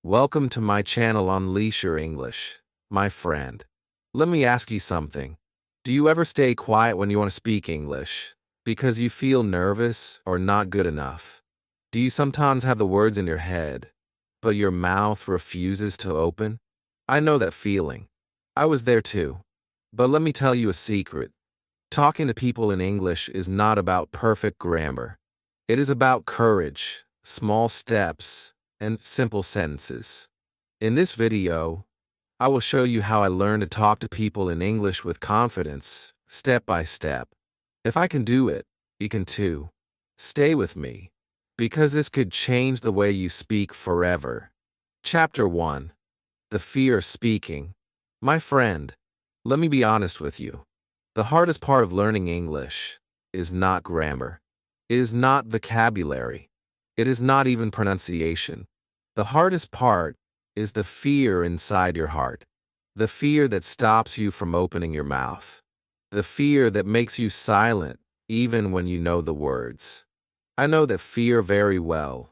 Welcome to my channel Unleash Your English, my friend. Let me ask you something. Do you ever stay quiet when you want to speak English because you feel nervous or not good enough? Do you sometimes have the words in your head, but your mouth refuses to open? I know that feeling. I was there too. But let me tell you a secret. Talking to people in English is not about perfect grammar. It is about courage, small steps, and simple sentences. In this video, I will show you how I learned to talk to people in English with confidence, step by step. If I can do it, you can too. Stay with me, because this could change the way you speak forever. Chapter 1. The Fear of Speaking. My friend, let me be honest with you. The hardest part of learning English is not grammar. It is not vocabulary. It is not even pronunciation. The hardest part is the fear inside your heart. The fear that stops you from opening your mouth. The fear that makes you silent even when you know the words. I know that fear very well,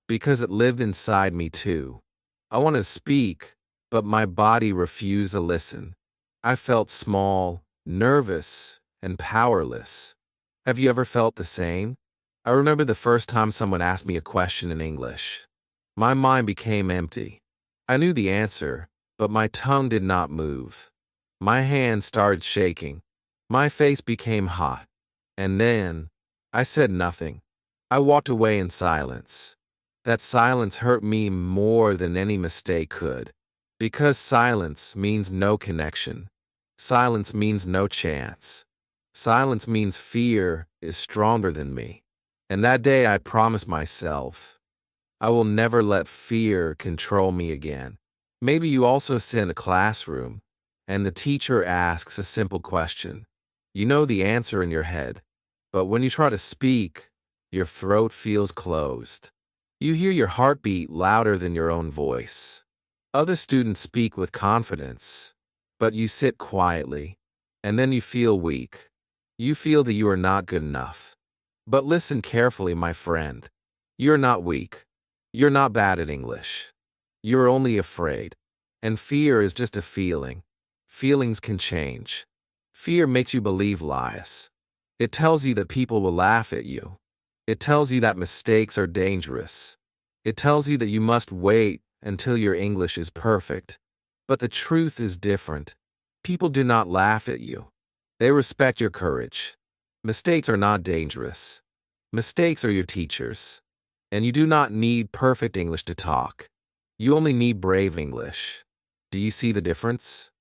because it lived inside me too. I wanted to speak, but my body refused to listen. I felt small, nervous, and powerless. Have you ever felt the same? I remember the first time someone asked me a question in English. My mind became empty. I knew the answer, but my tongue did not move. My hands started shaking. My face became hot. And then, I said nothing. I walked away in silence. That silence hurt me more than any mistake could. Because silence means no connection. Silence means no chance. Silence means fear is stronger than me. And that day I promised myself, I will never let fear control me again. Maybe you also sit in a classroom, and the teacher asks a simple question. You know the answer in your head, but when you try to speak, your throat feels closed. You hear your heartbeat louder than your own voice. Other students speak with confidence, but you sit quietly, and then you feel weak. You feel that you are not good enough. But listen carefully, my friend. You're not weak. You're not bad at English. You're only afraid. And fear is just a feeling. Feelings can change. Fear makes you believe lies. It tells you that people will laugh at you. It tells you that mistakes are dangerous. It tells you that you must wait until your English is perfect. But the truth is different. People do not laugh at you. They respect your courage. Mistakes are not dangerous. Mistakes are your teachers. And you do not need perfect English to talk. You only need brave English. Do you see the difference?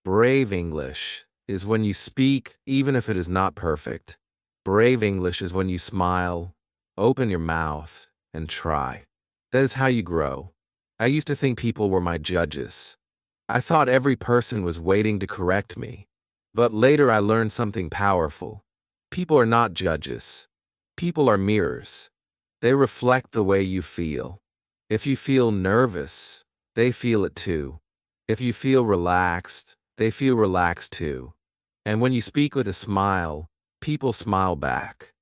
Brave English is when you speak even if it is not perfect. Brave English is when you smile, open your mouth, and try. That is how you grow. I used to think people were my judges. I thought every person was waiting to correct me. But later I learned something powerful. People are not judges. People are mirrors. They reflect the way you feel. If you feel nervous, they feel it too. If you feel relaxed, they feel relaxed too. And when you speak with a smile, people smile back.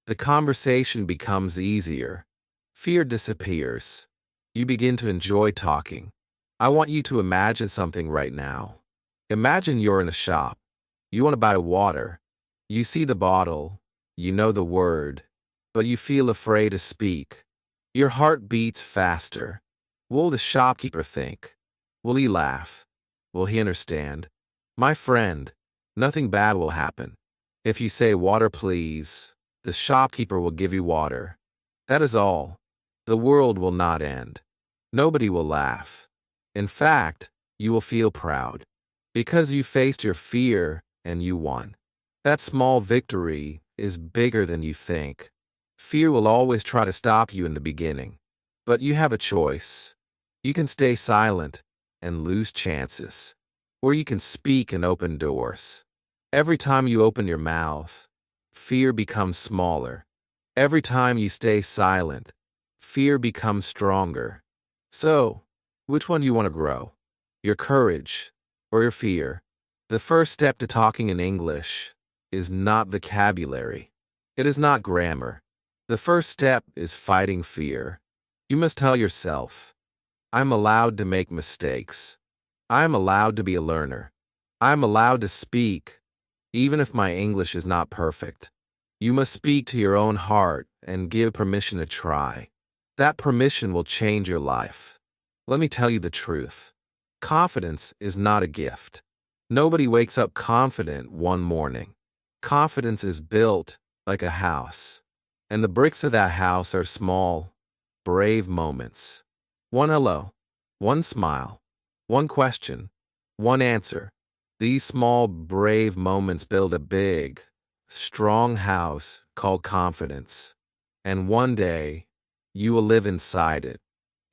The conversation becomes easier. Fear disappears. You begin to enjoy talking. I want you to imagine something right now. Imagine you're in a shop. You want to buy water. You see the bottle, you know the word, but you feel afraid to speak. Your heart beats faster. What will the shopkeeper think? Will he laugh? Will he understand? My friend, nothing bad will happen. If you say water please, the shopkeeper will give you water. That is all. The world will not end. Nobody will laugh. In fact, you will feel proud. Because you faced your fear and you won. That small victory is bigger than you think. Fear will always try to stop you in the beginning. But you have a choice. You can stay silent and lose chances. Or you can speak and open doors. Every time you open your mouth, fear becomes smaller. Every time you stay silent, fear becomes stronger. So, which one do you want to grow? Your courage or your fear? The first step to talking in English is not vocabulary. It is not grammar. The first step is fighting fear. You must tell yourself, I'm allowed to make mistakes. I'm allowed to be a learner. I'm allowed to speak, even if my English is not perfect. You must speak to your own heart and give permission to try. That permission will change your life. Let me tell you the truth. Confidence is not a gift. Nobody wakes up confident one morning. Confidence is built like a house, and the bricks of that house are small, brave moments. One hello, one smile, one question, one answer. These small, brave moments build a big, strong house called confidence. And one day, you will live inside it.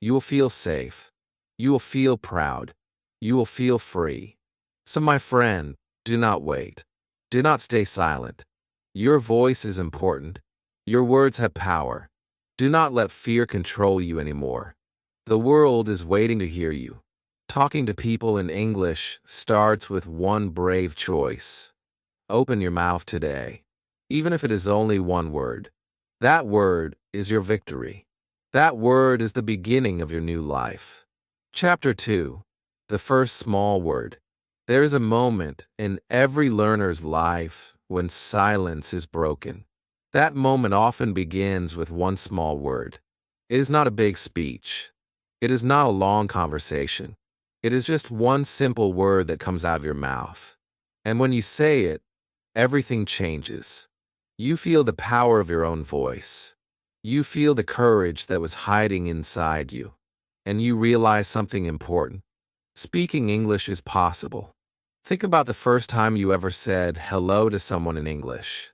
You will feel safe. You will feel proud. You will feel free. So, my friend, do not wait. Do not stay silent. Your voice is important. Your words have power. Do not let fear control you anymore. The world is waiting to hear you. Talking to people in English starts with one brave choice. Open your mouth today, even if it is only one word. That word is your victory. That word is the beginning of your new life. Chapter 2. The first small word. There is a moment in every learner's life when silence is broken. That moment often begins with one small word. It is not a big speech. It is not a long conversation. It is just one simple word that comes out of your mouth. And when you say it, everything changes. You feel the power of your own voice. You feel the courage that was hiding inside you. And you realize something important. Speaking English is possible. Think about the first time you ever said hello to someone in English.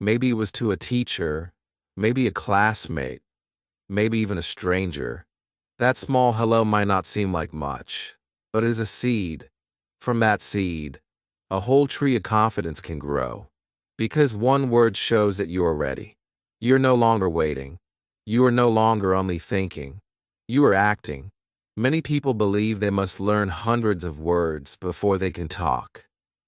Maybe it was to a teacher, maybe a classmate, maybe even a stranger. That small hello might not seem like much, but it is a seed. From that seed, a whole tree of confidence can grow. Because one word shows that you are ready. You're no longer waiting. You are no longer only thinking. You are acting. Many people believe they must learn hundreds of words before they can talk.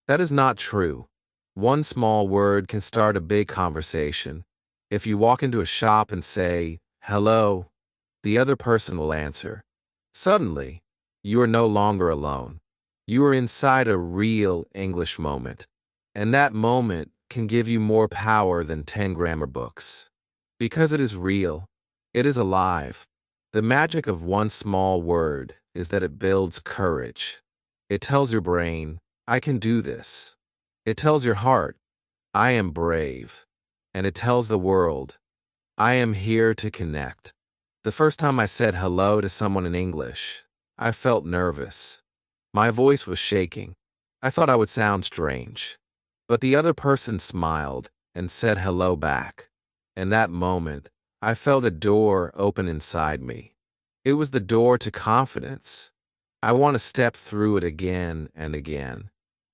That is not true. One small word can start a big conversation. If you walk into a shop and say, "Hello," the other person will answer. Suddenly, you are no longer alone. You are inside a real English moment. And that moment can give you more power than 10 grammar books. Because it is real. It is alive. The magic of one small word is that it builds courage. It tells your brain, "I can do this." It tells your heart, "I am brave." And it tells the world, "I am here to connect." The first time I said hello to someone in English, I felt nervous. My voice was shaking. I thought I would sound strange. But the other person smiled and said hello back. In that moment, I felt a door open inside me. It was the door to confidence. I want to step through it again and again.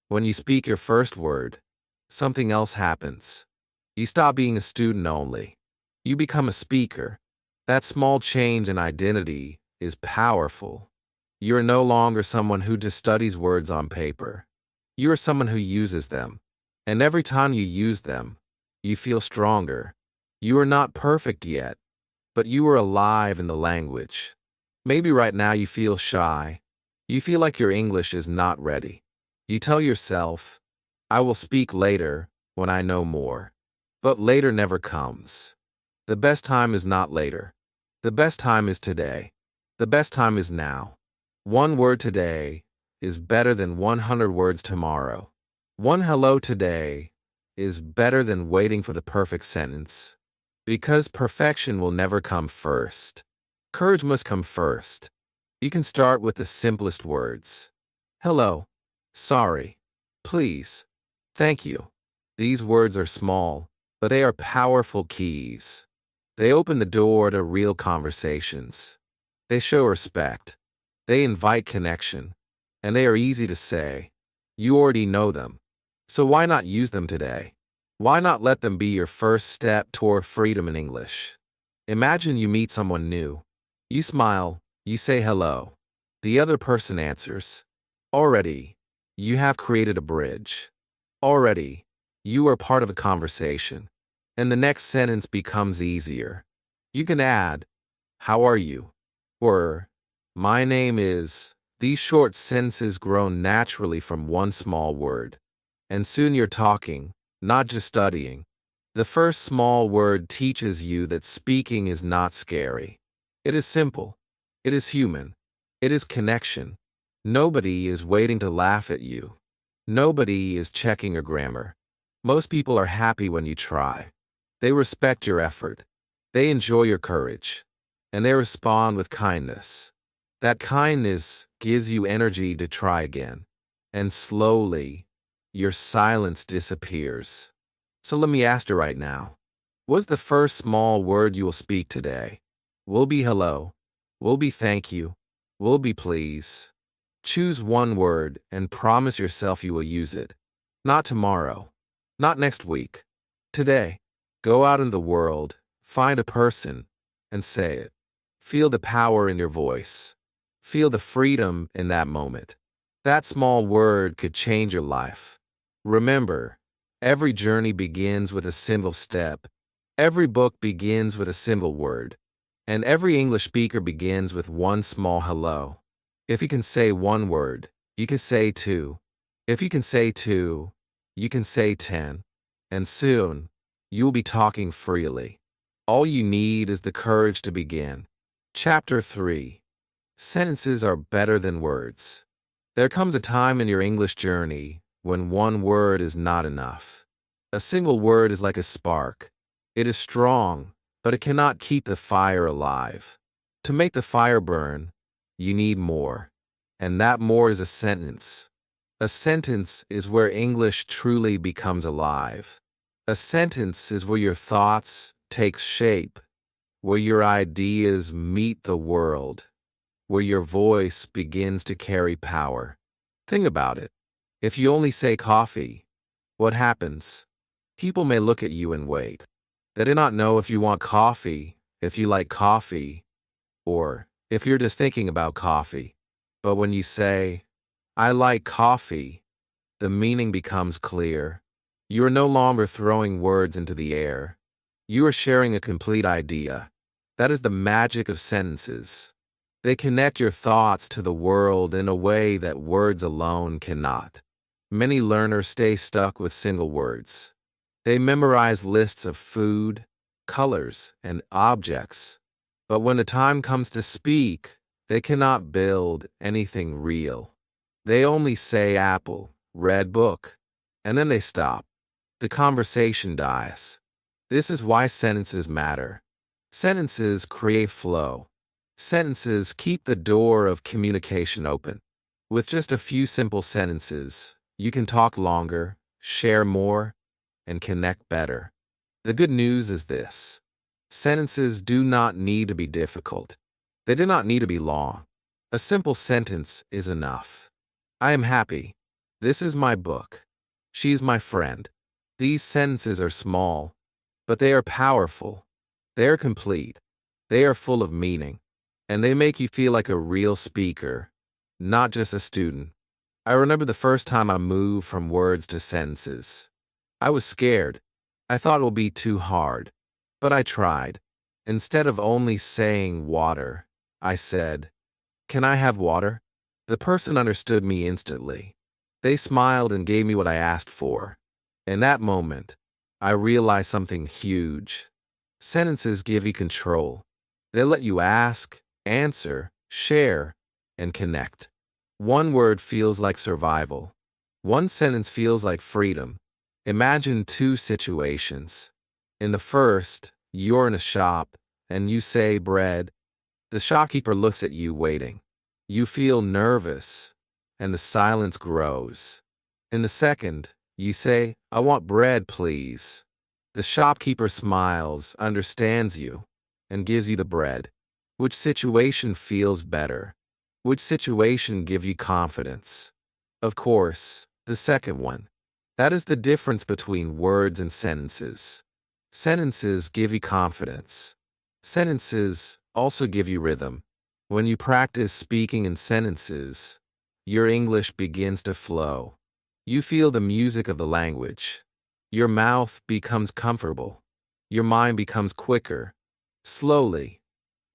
When you speak your first word, something else happens. You stop being a student only. You become a speaker. That small change in identity is powerful. You are no longer someone who just studies words on paper. You are someone who uses them. And every time you use them, you feel stronger. You are not perfect yet, but you are alive in the language. Maybe right now you feel shy. You feel like your English is not ready. You tell yourself, "I will speak later when I know more." But later never comes. The best time is not later. The best time is today. The best time is now. One word today is better than 100 words tomorrow. One hello today is better than waiting for the perfect sentence. Because perfection will never come first. Courage must come first. You can start with the simplest words. Hello. Sorry. Please. Thank you. These words are small, but they are powerful keys. They open the door to real conversations. They show respect. They invite connection. And they are easy to say. You already know them. So why not use them today? Why not let them be your first step toward freedom in English? Imagine you meet someone new. You smile, you say hello. The other person answers. Already, you have created a bridge. Already, you are part of a conversation. And the next sentence becomes easier. You can add, "How are you?" Or, My name is. These short sentences grow naturally from one small word. And soon you're talking, not just studying. The first small word teaches you that speaking is not scary. It is simple. It is human. It is connection. Nobody is waiting to laugh at you. Nobody is checking your grammar. Most people are happy when you try. They respect your effort. They enjoy your courage. And they respond with kindness. That kindness gives you energy to try again. And slowly, your silence disappears. So let me ask you right now. What's the first small word you will speak today? Will be hello. Will be thank you. Will be please. Choose one word and promise yourself you will use it. Not tomorrow. Not next week. Today. Go out in the world, find a person, and say it. Feel the power in your voice. Feel the freedom in that moment. That small word could change your life. Remember, every journey begins with a single step. Every book begins with a single word. And every English speaker begins with one small hello. If you can say one word, you can say two. If you can say two, you can say 10. And soon, you will be talking freely. All you need is the courage to begin. Chapter 3. Sentences are better than words. There comes a time in your English journey when one word is not enough. A single word is like a spark. It is strong, but it cannot keep the fire alive. To make the fire burn, you need more. And that more is a sentence. A sentence is where English truly becomes alive. A sentence is where your thoughts take shape, where your ideas meet the world, where your voice begins to carry power. Think about it. If you only say coffee, what happens? People may look at you and wait. They do not know if you want coffee, if you like coffee, or if you're just thinking about coffee. But when you say, I like coffee, the meaning becomes clear. You are no longer throwing words into the air. You are sharing a complete idea. That is the magic of sentences. They connect your thoughts to the world in a way that words alone cannot. Many learners stay stuck with single words. They memorize lists of food, colors, and objects. But when the time comes to speak, they cannot build anything real. They only say apple, red book, and then they stop. The conversation dies. This is why sentences matter. Sentences create flow. Sentences keep the door of communication open. With just a few simple sentences, you can talk longer, share more, and connect better. The good news is this. Sentences do not need to be difficult. They do not need to be long. A simple sentence is enough. I am happy. This is my book. She is my friend. These sentences are small, but they are powerful. They are complete. They are full of meaning. And they make you feel like a real speaker, not just a student. I remember the first time I moved from words to sentences. I was scared. I thought it would be too hard. But I tried. Instead of only saying water, I said, Can I have water? The person understood me instantly. They smiled and gave me what I asked for. In that moment, I realized something huge. Sentences give you control. They let you ask, answer, share, and connect. One word feels like survival. One sentence feels like freedom. Imagine two situations. In the first, you're in a shop, and you say bread. The shopkeeper looks at you waiting. You feel nervous, and the silence grows. In the second, you say, I want bread, please. The shopkeeper smiles, understands you, and gives you the bread. Which situation feels better? Which situation gives you confidence? Of course, the second one. That is the difference between words and sentences. Sentences give you confidence. Sentences also give you rhythm. When you practice speaking in sentences, your English begins to flow. You feel the music of the language. Your mouth becomes comfortable. Your mind becomes quicker. Slowly,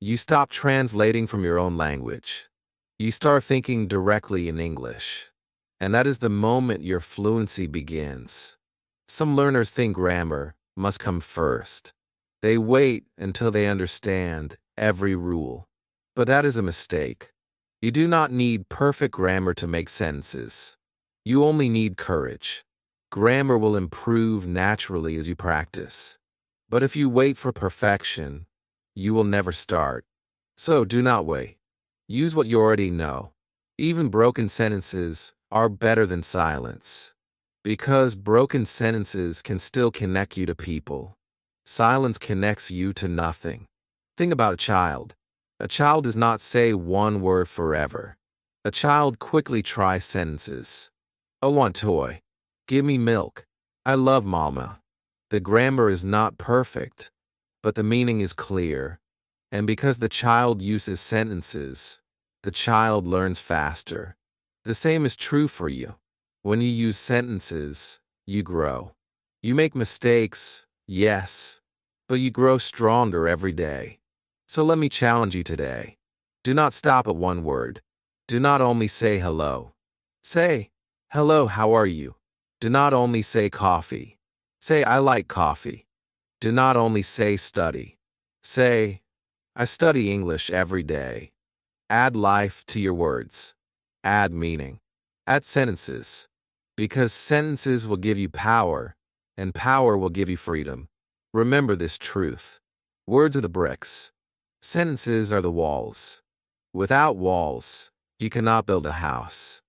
you stop translating from your own language. You start thinking directly in English. And that is the moment your fluency begins. Some learners think grammar must come first. They wait until they understand every rule. But that is a mistake. You do not need perfect grammar to make sentences. You only need courage. Grammar will improve naturally as you practice. But if you wait for perfection, you will never start. So do not wait. Use what you already know. Even broken sentences are better than silence. Because broken sentences can still connect you to people. Silence connects you to nothing. Think about a child. A child does not say one word forever. A child quickly tries sentences. I want toy. Give me milk. I love mama. The grammar is not perfect, but the meaning is clear. And because the child uses sentences, the child learns faster. The same is true for you. When you use sentences, you grow. You make mistakes, yes, but you grow stronger every day. So let me challenge you today. Do not stop at one word. Do not only say hello. Say, hello, how are you? Do not only say coffee. Say, I like coffee. Do not only say study. Say, I study English every day. Add life to your words. Add meaning. Add sentences. Because sentences will give you power, and power will give you freedom. Remember this truth. Words are the bricks. Sentences are the walls. Without walls, you cannot build a house.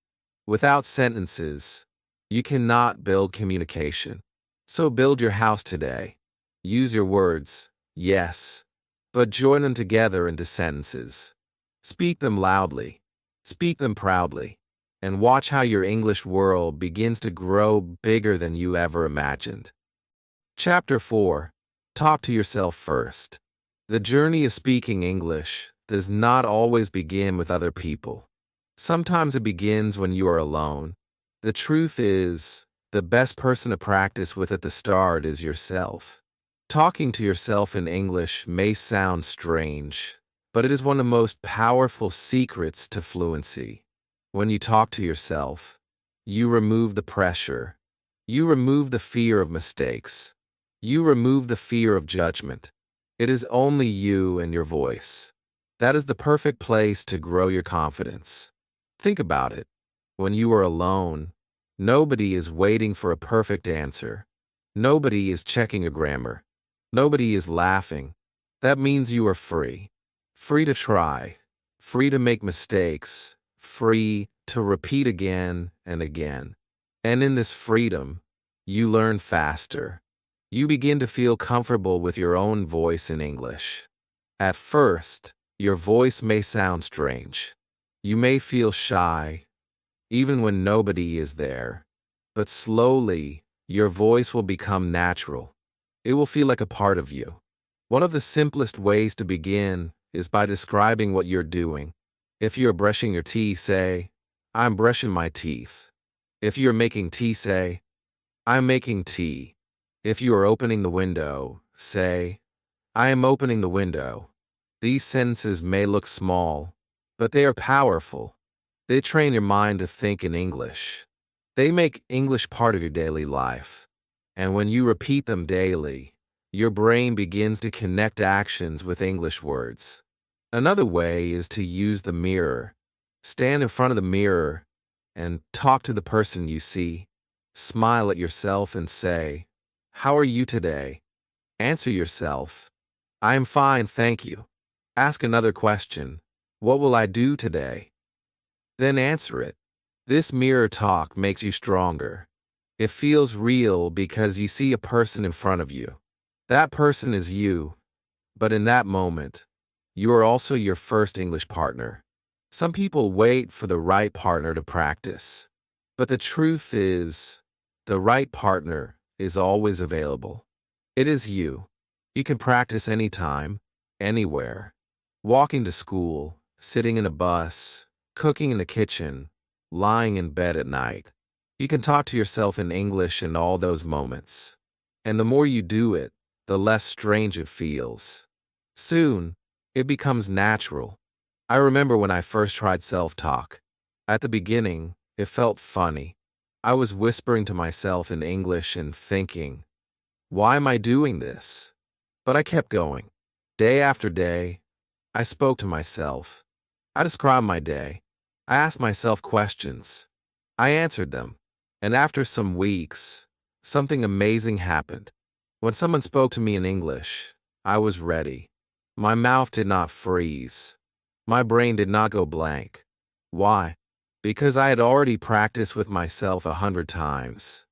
Without sentences, you cannot build communication. So build your house today. Use your words, yes, but join them together into sentences. Speak them loudly. Speak them proudly. And watch how your English world begins to grow bigger than you ever imagined. Chapter 4. Talk to yourself first. The journey of speaking English does not always begin with other people. Sometimes it begins when you are alone. The truth is, the best person to practice with at the start is yourself. Talking to yourself in English may sound strange, but it is one of the most powerful secrets to fluency. When you talk to yourself, you remove the pressure. You remove the fear of mistakes. You remove the fear of judgment. It is only you and your voice. That is the perfect place to grow your confidence. Think about it. When you are alone, nobody is waiting for a perfect answer. Nobody is checking a grammar. Nobody is laughing. That means you are free. Free to try. Free to make mistakes. Free to repeat again and again. And in this freedom, you learn faster. You begin to feel comfortable with your own voice in English. At first, your voice may sound strange. You may feel shy, even when nobody is there. But slowly, your voice will become natural. It will feel like a part of you. One of the simplest ways to begin is by describing what you're doing. If you're brushing your teeth, say, I'm brushing my teeth. If you're making tea, say, I'm making tea. If you are opening the window, say, I am opening the window. These sentences may look small, but they are powerful. They train your mind to think in English. They make English part of your daily life. And when you repeat them daily, your brain begins to connect actions with English words. Another way is to use the mirror. Stand in front of the mirror and talk to the person you see. Smile at yourself and say, how are you today? Answer yourself, I am fine, thank you. Ask another question, what will I do today? Then answer it. This mirror talk makes you stronger. It feels real because you see a person in front of you. That person is you, but in that moment, you are also your first English partner. Some people wait for the right partner to practice. But the truth is, the right partner is always available. It is you. You can practice anytime, anywhere. Walking to school, sitting in a bus, cooking in the kitchen, lying in bed at night. You can talk to yourself in English in all those moments. And the more you do it, the less strange it feels. Soon, it becomes natural. I remember when I first tried self-talk. At the beginning, it felt funny. I was whispering to myself in English and thinking, why am I doing this? But I kept going. Day after day, I spoke to myself. I described my day. I asked myself questions. I answered them. And after some weeks, something amazing happened. When someone spoke to me in English, I was ready. My mouth did not freeze. My brain did not go blank. Why? Because I had already practiced with myself 100 times.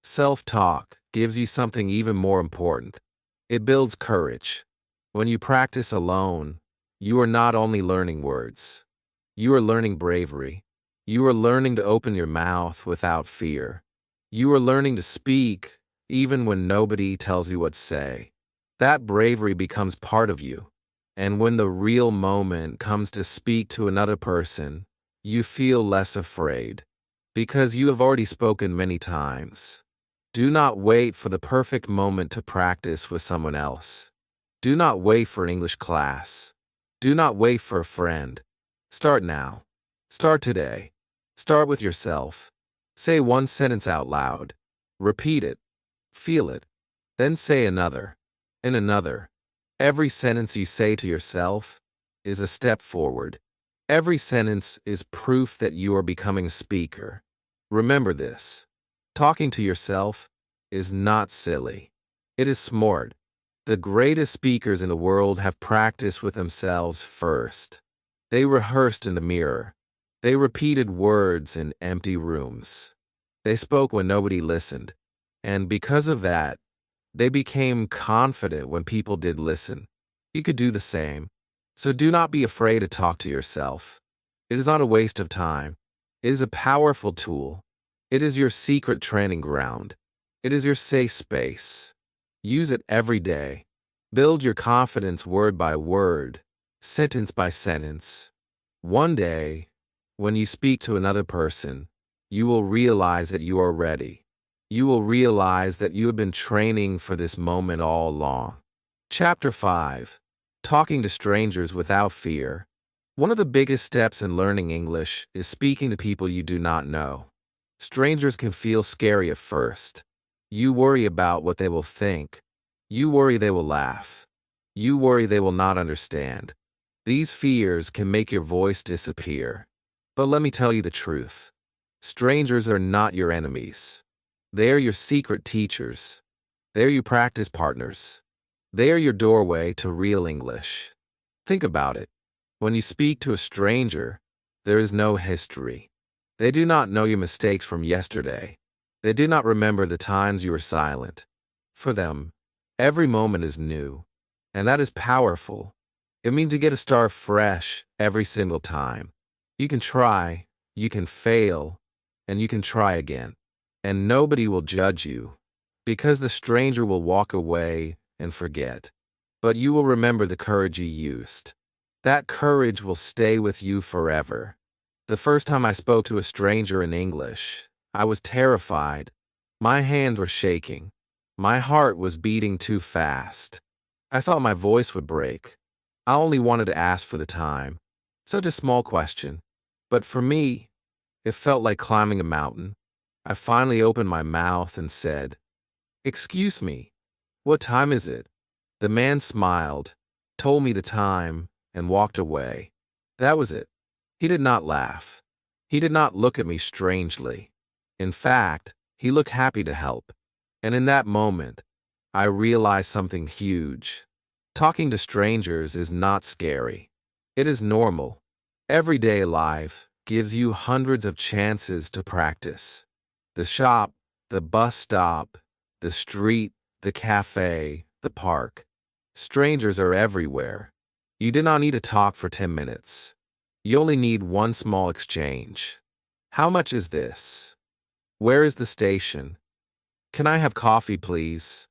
Self-talk gives you something even more important. It builds courage. When you practice alone, you are not only learning words. You are learning bravery. You are learning to open your mouth without fear. You are learning to speak even when nobody tells you what to say. That bravery becomes part of you. And when the real moment comes to speak to another person, you feel less afraid. Because you have already spoken many times. Do not wait for the perfect moment to practice with someone else. Do not wait for an English class. Do not wait for a friend. Start now. Start today. Start with yourself. Say one sentence out loud. Repeat it. Feel it. Then say another. And another. Every sentence you say to yourself is a step forward. Every sentence is proof that you are becoming a speaker. Remember this. Talking to yourself is not silly. It is smart. The greatest speakers in the world have practiced with themselves first. They rehearsed in the mirror. They repeated words in empty rooms. They spoke when nobody listened. And because of that, they became confident when people did listen. You could do the same. So do not be afraid to talk to yourself. It is not a waste of time. It is a powerful tool. It is your secret training ground. It is your safe space. Use it every day. Build your confidence word by word, sentence by sentence. One day, when you speak to another person, you will realize that you are ready. You will realize that you have been training for this moment all along. Chapter 5. Talking to strangers without fear. One of the biggest steps in learning English is speaking to people you do not know. Strangers can feel scary at first. You worry about what they will think. You worry they will laugh. You worry they will not understand. These fears can make your voice disappear. But let me tell you the truth. Strangers are not your enemies. They are your secret teachers. They are your practice partners. They are your doorway to real English. Think about it. When you speak to a stranger, there is no history. They do not know your mistakes from yesterday. They do not remember the times you were silent. For them, every moment is new, and that is powerful. It means you get to start fresh every single time. You can try, you can fail, and you can try again. And nobody will judge you, because the stranger will walk away and forget. But you will remember the courage you used. That courage will stay with you forever. The first time I spoke to a stranger in English, I was terrified. My hands were shaking. My heart was beating too fast. I thought my voice would break. I only wanted to ask for the time. Such a small question. But for me, it felt like climbing a mountain. I finally opened my mouth and said, "Excuse me, what time is it?" The man smiled, told me the time, and walked away. That was it. He did not laugh. He did not look at me strangely. In fact, he looked happy to help. And in that moment, I realized something huge. Talking to strangers is not scary. It is normal. Everyday life gives you hundreds of chances to practice. The shop, the bus stop, the street, the cafe, the park. Strangers are everywhere. You do not need to talk for 10 minutes. You only need one small exchange. How much is this? Where is the station? Can I have coffee, please?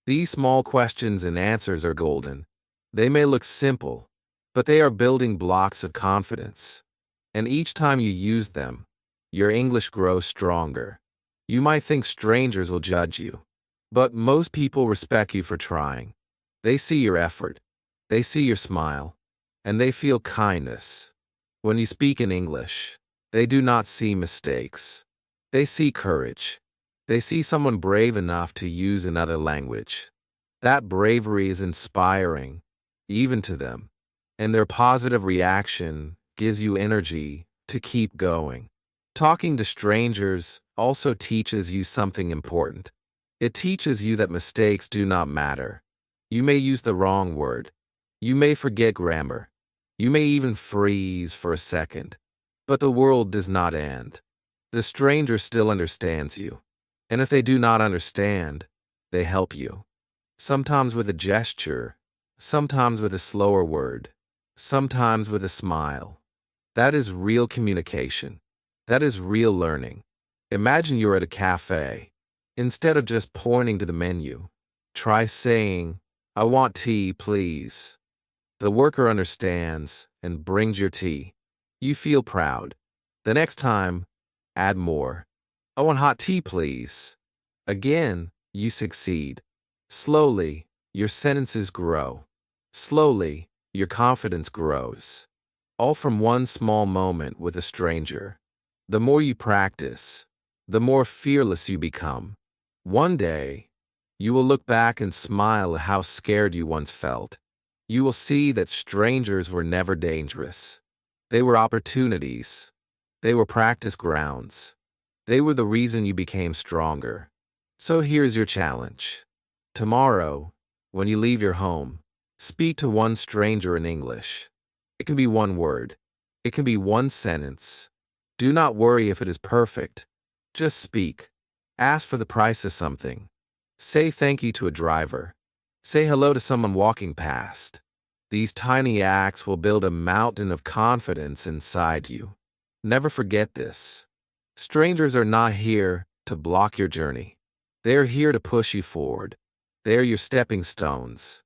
These small questions and answers are golden. They may look simple, but they are building blocks of confidence. And each time you use them, your English grows stronger. You might think strangers will judge you, but most people respect you for trying. They see your effort, they see your smile, and they feel kindness. When you speak in English, they do not see mistakes. They see courage. They see someone brave enough to use another language. That bravery is inspiring, even to them. And their positive reaction gives you energy to keep going. Talking to strangers also teaches you something important. It teaches you that mistakes do not matter. You may use the wrong word. You may forget grammar. You may even freeze for a second. But the world does not end. The stranger still understands you. And if they do not understand, they help you. Sometimes with a gesture, sometimes with a slower word, sometimes with a smile. That is real communication. That is real learning. Imagine you're at a cafe. Instead of just pointing to the menu, try saying, "I want tea, please." The worker understands and brings your tea. You feel proud. The next time, add more. "I want hot tea, please." Again, you succeed. Slowly, your sentences grow. Slowly, your confidence grows. All from one small moment with a stranger. The more you practice, the more fearless you become. One day, you will look back and smile at how scared you once felt. You will see that strangers were never dangerous. They were opportunities. They were practice grounds. They were the reason you became stronger. So here's your challenge. Tomorrow, when you leave your home, speak to one stranger in English. It can be one word. It can be one sentence. Do not worry if it is perfect. Just speak. Ask for the price of something. Say thank you to a driver. Say hello to someone walking past. These tiny acts will build a mountain of confidence inside you. Never forget this. Strangers are not here to block your journey. They are here to push you forward. They are your stepping stones.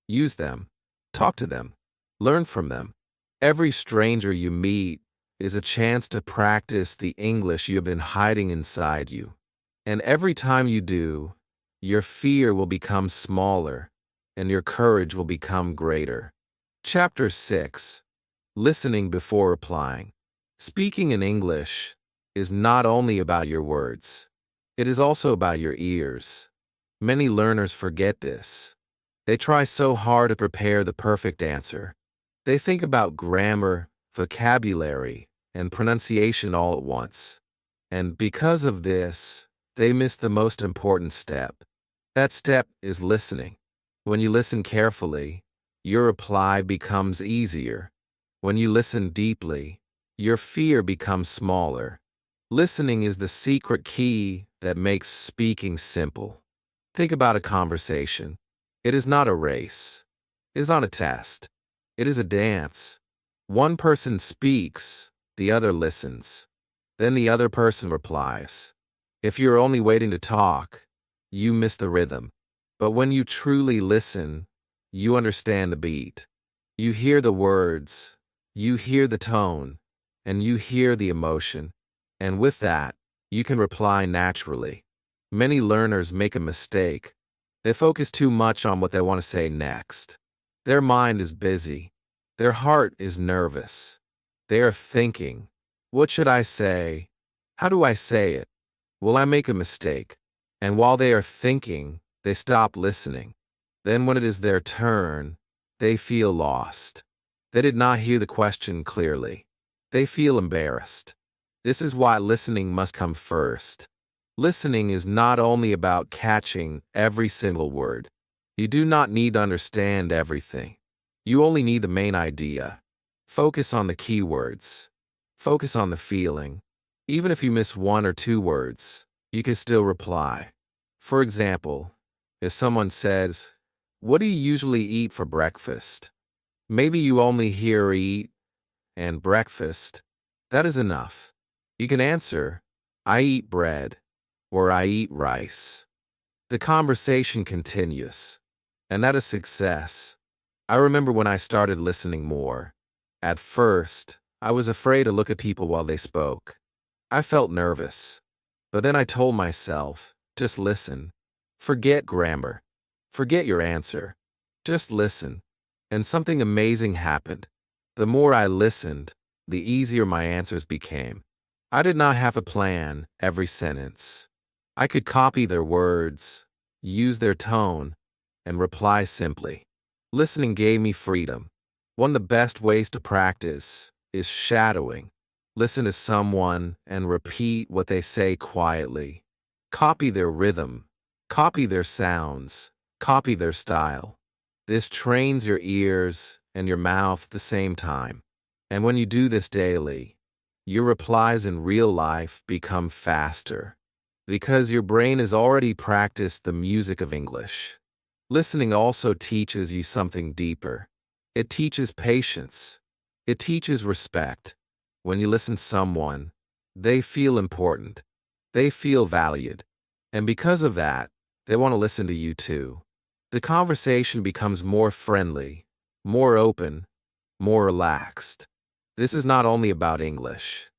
Use them. Talk to them. Learn from them. Every stranger you meet is a chance to practice the English you have been hiding inside you. And every time you do, your fear will become smaller and your courage will become greater. Chapter 6. Listening before replying. Speaking in English is not only about your words. It is also about your ears. Many learners forget this. They try so hard to prepare the perfect answer. They think about grammar, vocabulary, and pronunciation all at once. And because of this, they miss the most important step. That step is listening. When you listen carefully, your reply becomes easier. When you listen deeply, your fear becomes smaller. Listening is the secret key that makes speaking simple. Think about a conversation. It is not a race. It is not a test. It is a dance. One person speaks, the other listens. Then the other person replies. If you're only waiting to talk, you miss the rhythm. But when you truly listen, you understand the beat. You hear the words, you hear the tone, and you hear the emotion. And with that, you can reply naturally. Many learners make a mistake. They focus too much on what they want to say next. Their mind is busy. Their heart is nervous. They are thinking, what should I say? How do I say it? Will I make a mistake? And while they are thinking, they stop listening. Then when it is their turn, they feel lost. They did not hear the question clearly. They feel embarrassed. This is why listening must come first. Listening is not only about catching every single word. You do not need to understand everything. You only need the main idea. Focus on the key words. Focus on the feeling. Even if you miss one or two words, you can still reply. For example, if someone says, "What do you usually eat for breakfast?" Maybe you only hear eat and breakfast. That is enough. You can answer, "I eat bread," or "I eat rice." The conversation continues, and that is success. I remember when I started listening more. At first, I was afraid to look at people while they spoke. I felt nervous. But then I told myself, just listen. Forget grammar. Forget your answer. Just listen. And something amazing happened. The more I listened, the easier my answers became. I did not have to plan every sentence. I could copy their words, use their tone, and reply simply. Listening gave me freedom. One of the best ways to practice is shadowing. Listen to someone and repeat what they say quietly. Copy their rhythm, copy their sounds, copy their style. This trains your ears and your mouth at the same time. And when you do this daily, your replies in real life become faster because your brain has already practiced the music of English. Listening also teaches you something deeper. It teaches patience. It teaches respect. When you listen to someone, they feel important. They feel valued. And because of that, they want to listen to you too. The conversation becomes more friendly, more open, more relaxed. This is not only about English.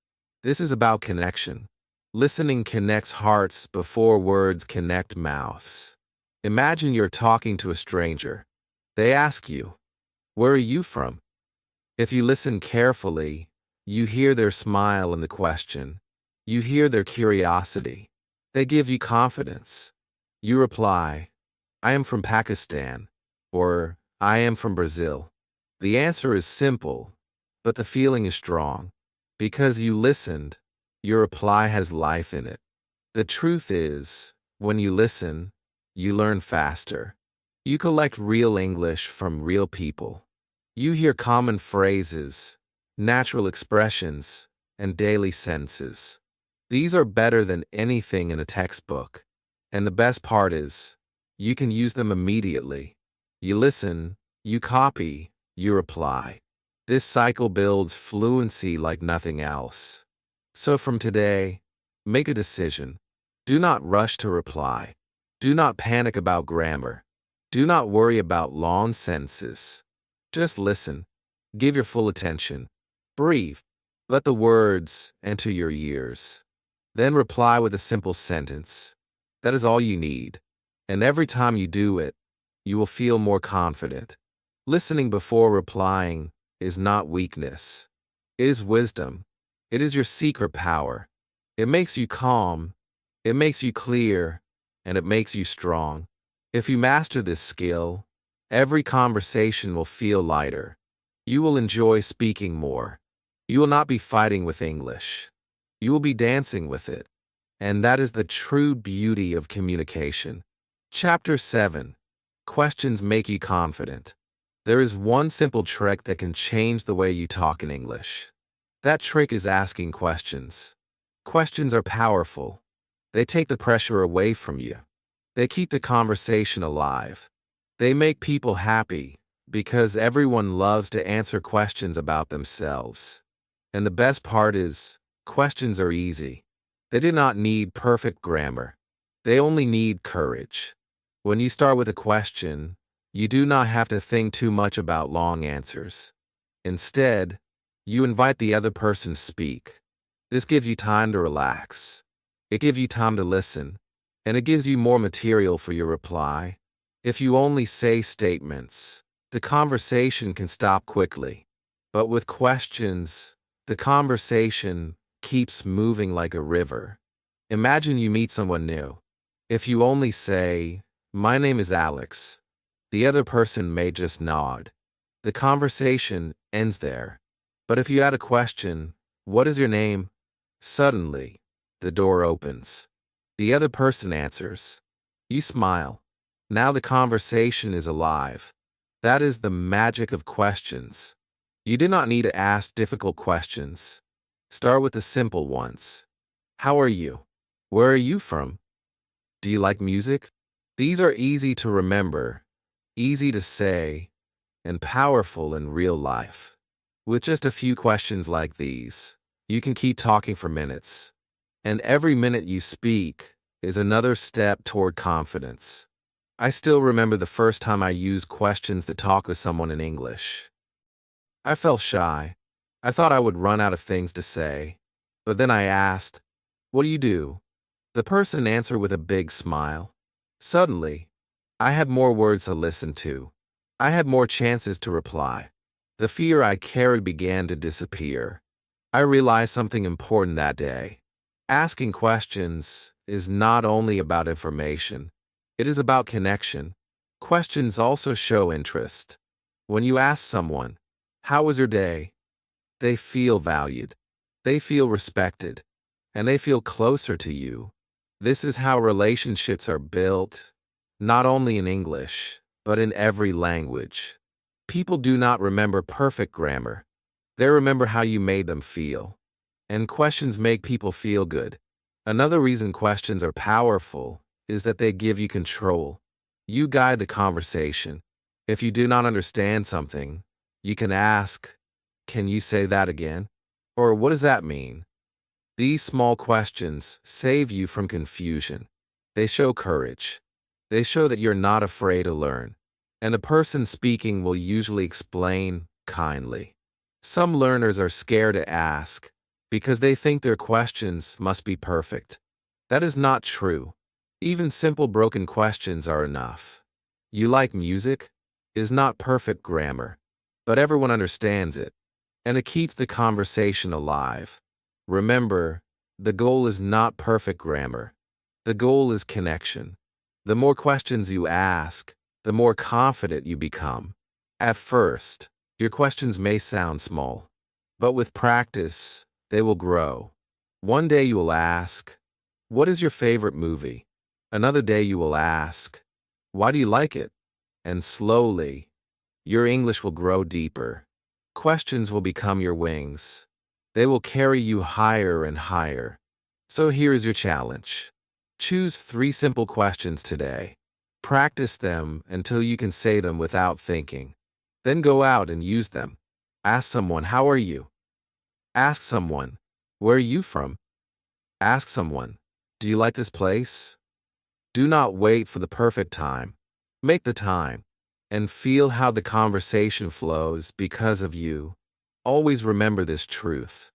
This is about connection. Listening connects hearts before words connect mouths. Imagine you're talking to a stranger. They ask you, "Where are you from?" If you listen carefully, you hear their smile in the question. You hear their curiosity. They give you confidence. You reply, "I am from Pakistan," or "I am from Brazil." The answer is simple, but the feeling is strong. Because you listened, your reply has life in it. The truth is, when you listen, you learn faster. You collect real English from real people. You hear common phrases, natural expressions, and daily sentences. These are better than anything in a textbook. And the best part is, you can use them immediately. You listen, you copy, you reply. This cycle builds fluency like nothing else. So from today, make a decision. Do not rush to reply. Do not panic about grammar. Do not worry about long sentences. Just listen. Give your full attention. Breathe. Let the words enter your ears. Then reply with a simple sentence. That is all you need. And every time you do it, you will feel more confident. Listening before replying is not weakness. It is wisdom. It is your secret power. It makes you calm. It makes you clear. And it makes you strong. If you master this skill, every conversation will feel lighter. You will enjoy speaking more. You will not be fighting with English. You will be dancing with it. And that is the true beauty of communication. Chapter 7. Questions make you confident. There is one simple trick that can change the way you talk in English. That trick is asking questions. Questions are powerful. They take the pressure away from you. They keep the conversation alive. They make people happy because everyone loves to answer questions about themselves. And the best part is, questions are easy. They do not need perfect grammar. They only need courage. When you start with a question, you do not have to think too much about long answers. Instead, you invite the other person to speak. This gives you time to relax. It gives you time to listen, and it gives you more material for your reply. If you only say statements, the conversation can stop quickly. But with questions, the conversation keeps moving like a river. Imagine you meet someone new. If you only say, "My name is Alex," the other person may just nod. The conversation ends there. But if you add a question, "What is your name?" Suddenly, the door opens. The other person answers. You smile. Now the conversation is alive. That is the magic of questions. You do not need to ask difficult questions. Start with the simple ones. How are you? Where are you from? Do you like music? These are easy to remember, easy to say, and powerful in real life. With just a few questions like these, you can keep talking for minutes. And every minute you speak is another step toward confidence. I still remember the first time I used questions to talk with someone in English. I felt shy. I thought I would run out of things to say. But then I asked, "What do you do?" The person answered with a big smile. Suddenly, I had more words to listen to. I had more chances to reply. The fear I carried began to disappear. I realized something important that day. Asking questions is not only about information, it is about connection. Questions also show interest. When you ask someone, "How was your day?" they feel valued, they feel respected, and they feel closer to you. This is how relationships are built, not only in English, but in every language. People do not remember perfect grammar. They remember how you made them feel. And questions make people feel good. Another reason questions are powerful is that they give you control. You guide the conversation. If you do not understand something, you can ask, "Can you say that again?" Or, "What does that mean?" These small questions save you from confusion. They show courage. They show that you're not afraid to learn. And the person speaking will usually explain kindly. Some learners are scared to ask because they think their questions must be perfect. That is not true. Even simple broken questions are enough. "You like music?" is not perfect grammar, but everyone understands it, and it keeps the conversation alive. Remember, the goal is not perfect grammar. The goal is connection. The more questions you ask, the more confident you become. At first, your questions may sound small, but with practice, they will grow. One day you will ask, "What is your favorite movie?" Another day you will ask, "Why do you like it?" And slowly, your English will grow deeper. Questions will become your wings. They will carry you higher and higher. So here is your challenge. Choose 3 simple questions today. Practice them until you can say them without thinking. Then go out and use them. Ask someone, "How are you?" Ask someone, "Where are you from?" Ask someone, "Do you like this place?" Do not wait for the perfect time. Make the time and feel how the conversation flows because of you. Always remember this truth.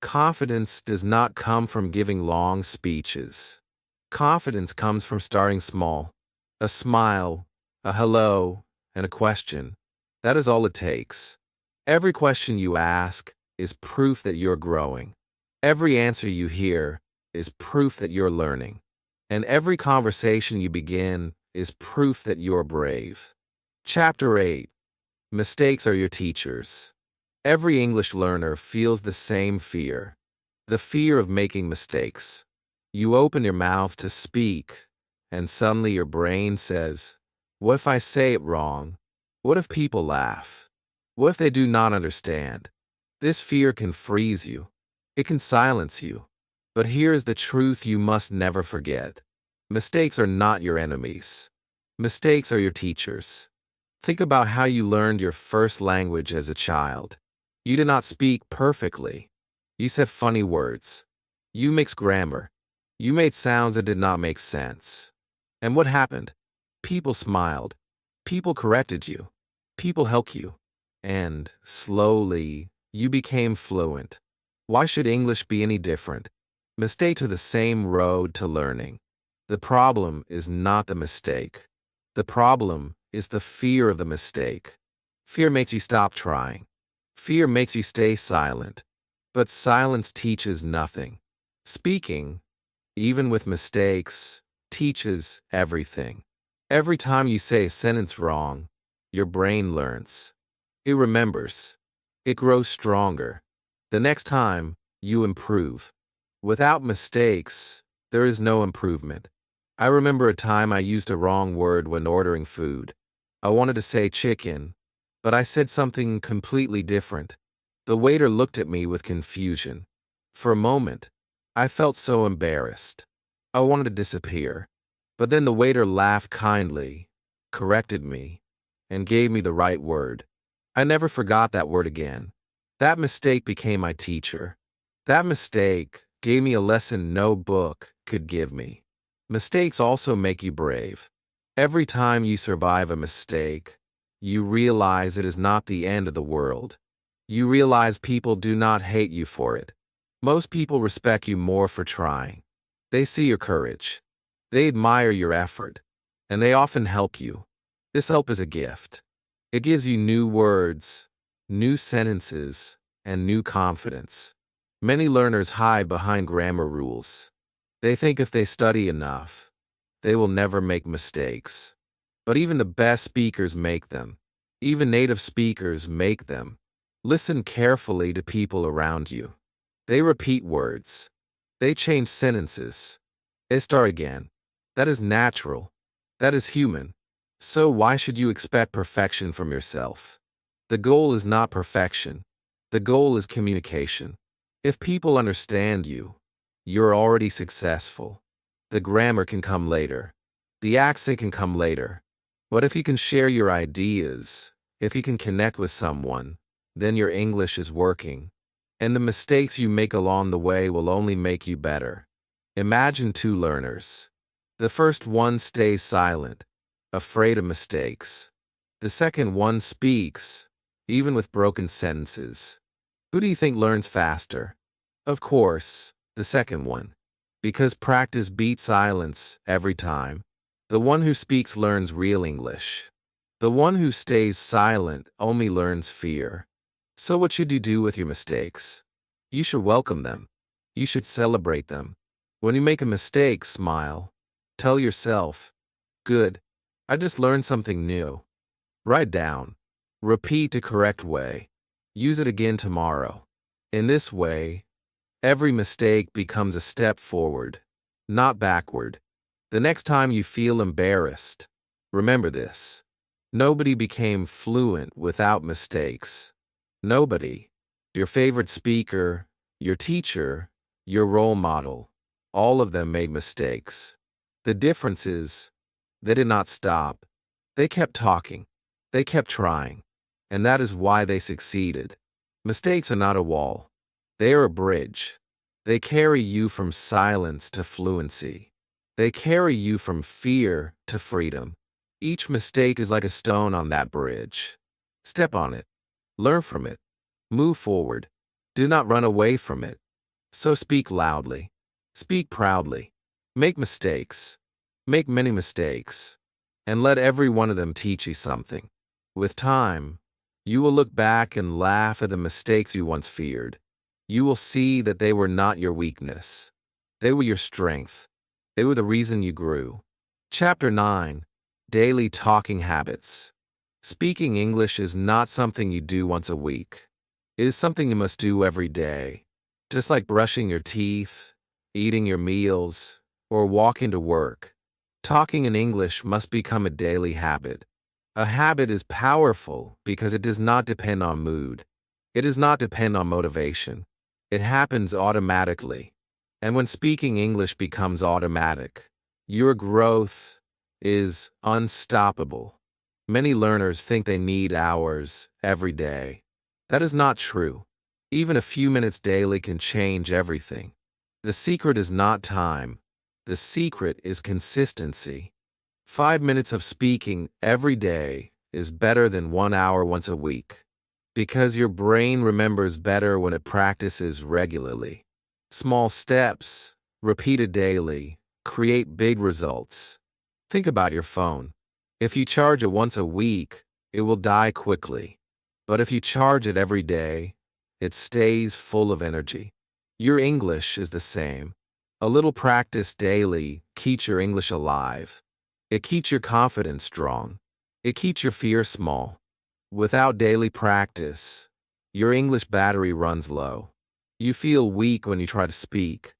Confidence does not come from giving long speeches. Confidence comes from starting small. A smile, a hello, and a question. That is all it takes. Every question you ask is proof that you're growing. Every answer you hear is proof that you're learning. And every conversation you begin is proof that you're brave. Chapter 8. Mistakes are your teachers. Every English learner feels the same fear. The fear of making mistakes. You open your mouth to speak, and suddenly your brain says, "What if I say it wrong? What if people laugh? What if they do not understand?" This fear can freeze you. It can silence you. But here is the truth you must never forget. Mistakes are not your enemies. Mistakes are your teachers. Think about how you learned your first language as a child. You did not speak perfectly. You said funny words. You mixed grammar. You made sounds that did not make sense. And what happened? People smiled. People corrected you. People helped you. And, slowly, you became fluent. Why should English be any different? Mistakes are the same road to learning. The problem is not the mistake. The problem is the fear of the mistake. Fear makes you stop trying. Fear makes you stay silent. But silence teaches nothing. Speaking, even with mistakes, teaches everything. Every time you say a sentence wrong, your brain learns. It remembers. It grows stronger. The next time, you improve. Without mistakes, there is no improvement. I remember a time I used a wrong word when ordering food. I wanted to say chicken, but I said something completely different. The waiter looked at me with confusion. For a moment, I felt so embarrassed. I wanted to disappear. But then the waiter laughed kindly, corrected me, and gave me the right word. I never forgot that word again. That mistake became my teacher. That mistake gave me a lesson no book could give me. Mistakes also make you brave. Every time you survive a mistake, you realize it is not the end of the world. You realize people do not hate you for it. Most people respect you more for trying. They see your courage. They admire your effort. And they often help you. This help is a gift. It gives you new words, new sentences, and new confidence. Many learners hide behind grammar rules. They think if they study enough, they will never make mistakes. But even the best speakers make them. Even native speakers make them. Listen carefully to people around you. They repeat words. They change sentences. They start again. That is natural. That is human. So why should you expect perfection from yourself? The goal is not perfection. The goal is communication. If people understand you, you're already successful. The grammar can come later. The accent can come later. But if you can share your ideas, if you can connect with someone, then your English is working. And the mistakes you make along the way will only make you better. Imagine two learners. The first one stays silent, afraid of mistakes. The second one speaks, even with broken sentences. Who do you think learns faster? Of course, the second one. Because practice beats silence every time. The one who speaks learns real English. The one who stays silent only learns fear. So what should you do with your mistakes? You should welcome them. You should celebrate them. When you make a mistake, smile. Tell yourself, good, I just learned something new. Write down. Repeat the correct way. Use it again tomorrow. In this way, every mistake becomes a step forward, not backward. The next time you feel embarrassed, remember this. Nobody became fluent without mistakes. Nobody. Your favorite speaker, your teacher, your role model, all of them made mistakes. The difference is, they did not stop. They kept talking. They kept trying. And that is why they succeeded. Mistakes are not a wall. They are a bridge. They carry you from silence to fluency. They carry you from fear to freedom. Each mistake is like a stone on that bridge. Step on it. Learn from it. Move forward. Do not run away from it. So speak loudly. Speak proudly. Make mistakes. Make many mistakes. And let every one of them teach you something. With time, you will look back and laugh at the mistakes you once feared. You will see that they were not your weakness. They were your strength. They were the reason you grew. Chapter 9. Daily Talking Habits. Speaking English is not something you do once a week. It is something you must do every day. Just like brushing your teeth, eating your meals, or walking to work. Talking in English must become a daily habit. A habit is powerful because it does not depend on mood. It does not depend on motivation. It happens automatically. And when speaking English becomes automatic, your growth is unstoppable. Many learners think they need hours every day. That is not true. Even a few minutes daily can change everything. The secret is not time. The secret is consistency. 5 minutes of speaking every day is better than 1 hour once a week. Because your brain remembers better when it practices regularly. Small steps, repeated daily, create big results. Think about your phone. If you charge it once a week, it will die quickly. But if you charge it every day, it stays full of energy. Your English is the same. A little practice daily keeps your English alive. It keeps your confidence strong. It keeps your fear small. Without daily practice, your English battery runs low. You feel weak when you try to speak.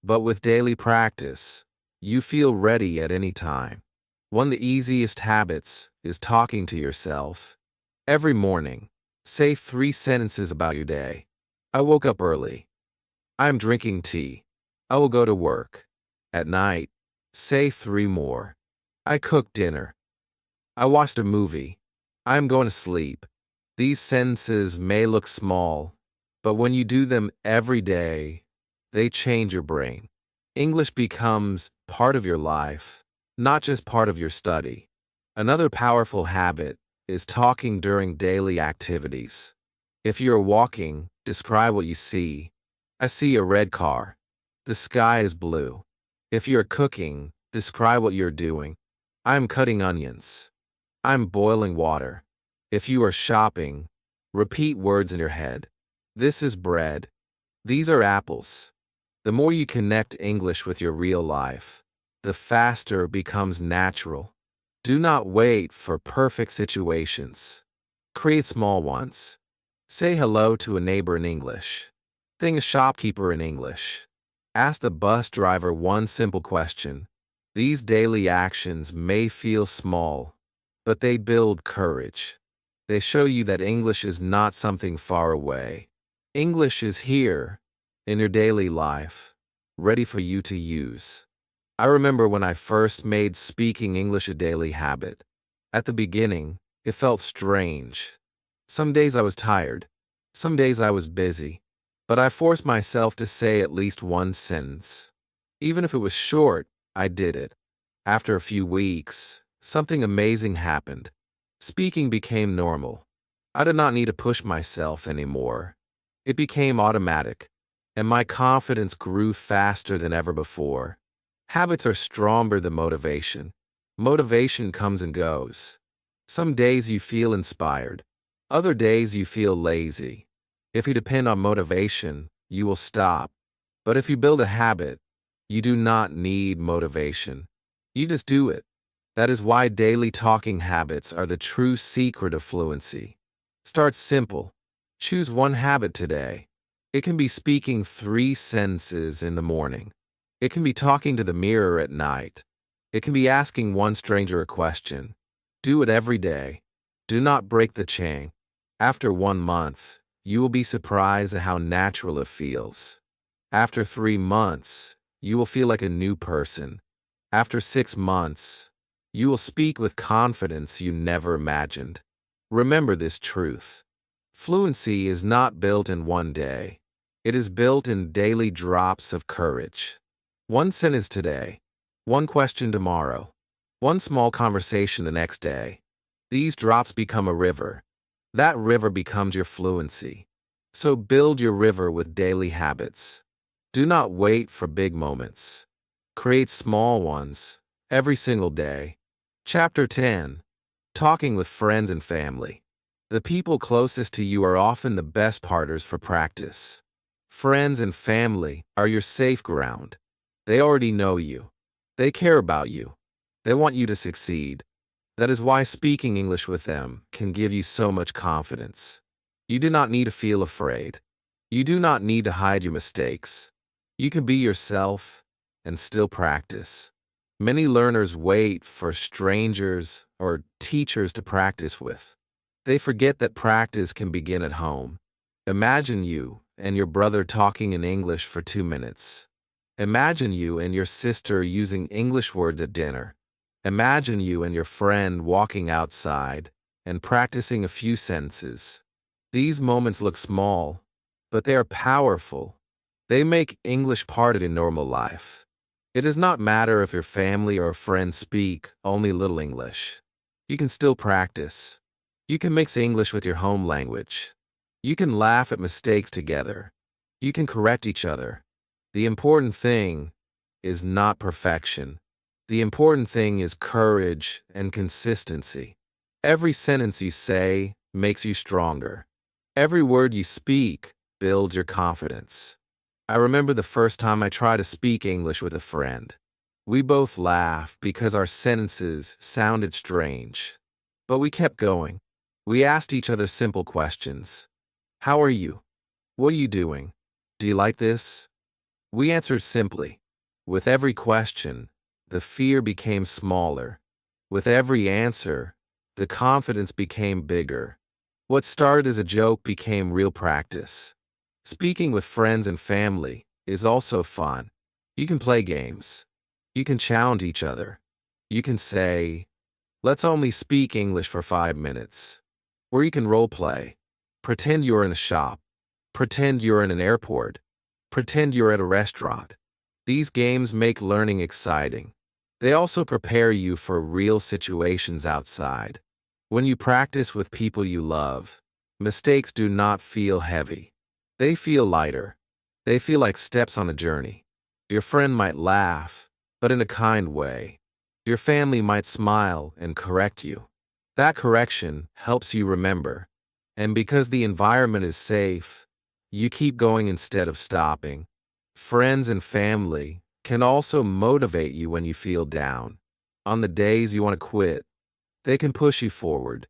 But with daily practice, you feel ready at any time. One of the easiest habits is talking to yourself. Every morning, say 3 sentences about your day. I woke up early. I am drinking tea. I will go to work. At night, say 3 more. I cooked dinner. I watched a movie. I am going to sleep. These sentences may look small, but when you do them every day, they change your brain. English becomes part of your life, not just part of your study. Another powerful habit is talking during daily activities. If you're walking, describe what you see. I see a red car. The sky is blue. If you're cooking, describe what you're doing. I'm cutting onions. I'm boiling water. If you are shopping, repeat words in your head. This is bread. These are apples. The more you connect English with your real life, the faster it becomes natural. Do not wait for perfect situations. Create small ones. Say hello to a neighbor in English. Thank a shopkeeper in English. Ask the bus driver one simple question. These daily actions may feel small, but they build courage. They show you that English is not something far away. English is here, in your daily life, ready for you to use. I remember when I first made speaking English a daily habit. At the beginning, it felt strange. Some days I was tired. Some days I was busy. But I forced myself to say at least one sentence. Even if it was short, I did it. After a few weeks, something amazing happened. Speaking became normal. I did not need to push myself anymore. It became automatic, and my confidence grew faster than ever before. Habits are stronger than motivation. Motivation comes and goes. Some days you feel inspired. Other days you feel lazy. If you depend on motivation, you will stop. But if you build a habit, you do not need motivation. You just do it. That is why daily talking habits are the true secret of fluency. Start simple. Choose one habit today. It can be speaking 3 sentences in the morning. It can be talking to the mirror at night. It can be asking one stranger a question. Do it every day. Do not break the chain. After 1 month, you will be surprised at how natural it feels. After 3 months, you will feel like a new person. After 6 months, you will speak with confidence you never imagined. Remember this truth. Fluency is not built in one day. It is built in daily drops of courage. One sentence today, one question tomorrow, one small conversation the next day. These drops become a river. That river becomes your fluency. So build your river with daily habits. Do not wait for big moments. Create small ones, every single day. Chapter 10. Talking with friends and family. The people closest to you are often the best partners for practice. Friends and family are your safe ground. They already know you. They care about you. They want you to succeed. That is why speaking English with them can give you so much confidence. You do not need to feel afraid. You do not need to hide your mistakes. You can be yourself and still practice. Many learners wait for strangers or teachers to practice with. They forget that practice can begin at home. Imagine you and your brother talking in English for 2 minutes. Imagine you and your sister using English words at dinner. Imagine you and your friend walking outside and practicing a few sentences. These moments look small, but they are powerful. They make English part of your normal life. It does not matter if your family or friends speak only little English. You can still practice. You can mix English with your home language. You can laugh at mistakes together. You can correct each other. The important thing is not perfection. The important thing is courage and consistency. Every sentence you say makes you stronger. Every word you speak builds your confidence. I remember the first time I tried to speak English with a friend. We both laughed because our sentences sounded strange. But we kept going. We asked each other simple questions. How are you? What are you doing? Do you like this? We answered simply. With every question, the fear became smaller. With every answer, the confidence became bigger. What started as a joke became real practice. Speaking with friends and family is also fun. You can play games. You can challenge each other. You can say, let's only speak English for 5 minutes. Or you can role play. Pretend you're in a shop. Pretend you're in an airport. Pretend you're at a restaurant. These games make learning exciting. They also prepare you for real situations outside. When you practice with people you love, mistakes do not feel heavy. They feel lighter. They feel like steps on a journey. Your friend might laugh, but in a kind way. Your family might smile and correct you. That correction helps you remember. And because the environment is safe, You keep going instead of stopping. Friends and family can also motivate you when you feel down. On the days you want to quit, they can push you forward.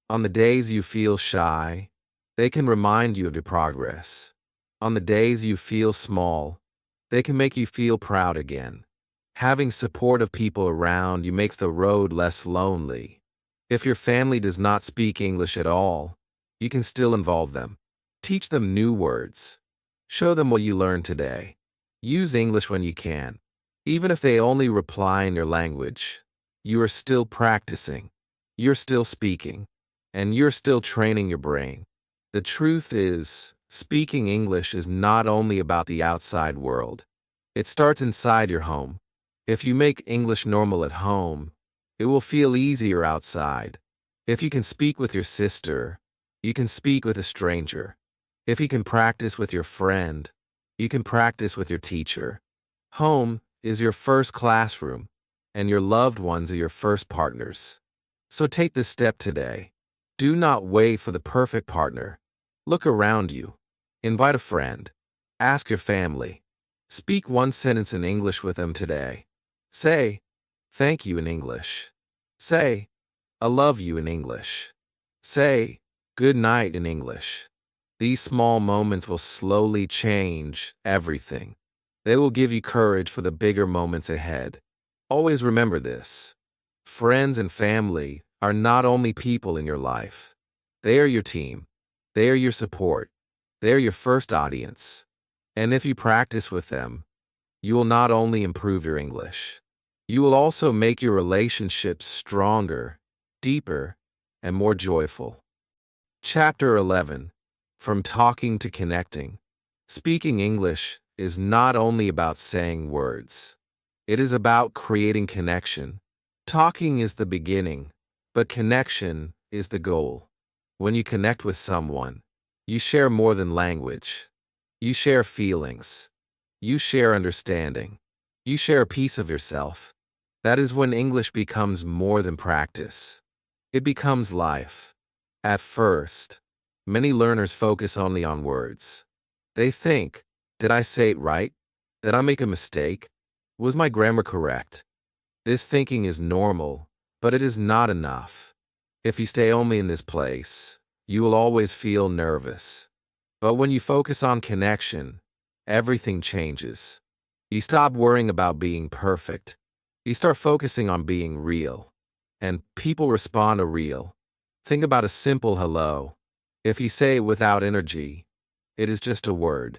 On the days you feel shy, they can remind you of your progress. On the days you feel small, they can make you feel proud again. Having supportive people around you makes the road less lonely. If your family does not speak English at all, you can still involve them. Teach them new words. Show them what you learned today. Use English when you can. Even if they only reply in your language, you are still practicing. You're still speaking. And you're still training your brain. The truth is, speaking English is not only about the outside world. It starts inside your home. If you make English normal at home, it will feel easier outside. If you can speak with your sister, you can speak with a stranger. If you can practice with your friend, you can practice with your teacher. Home is your first classroom, and your loved ones are your first partners. So take this step today. Do not wait for the perfect partner. Look around you. Invite a friend. Ask your family. Speak one sentence in English with them today. Say, thank you in English. Say, I love you in English. Say, good night in English. These small moments will slowly change everything. They will give you courage for the bigger moments ahead. Always remember this. Friends and family are not only people in your life. They are your team. They are your support. They are your first audience. And if you practice with them, you will not only improve your English, you will also make your relationships stronger, deeper, and more joyful. Chapter 11. From Talking to Connecting. Speaking English is not only about saying words. It is about creating connection. Talking is the beginning, but connection is the goal. When you connect with someone, you share more than language. You share feelings. You share understanding. You share a piece of yourself. That is when English becomes more than practice. It becomes life. At first, many learners focus only on words. They think, did I say it right? Did I make a mistake? Was my grammar correct? This thinking is normal, but it is not enough. If you stay only in this place, you will always feel nervous. But when you focus on connection, everything changes. You stop worrying about being perfect. You start focusing on being real. And people respond to real. Think about a simple hello. If you say it without energy, it is just a word.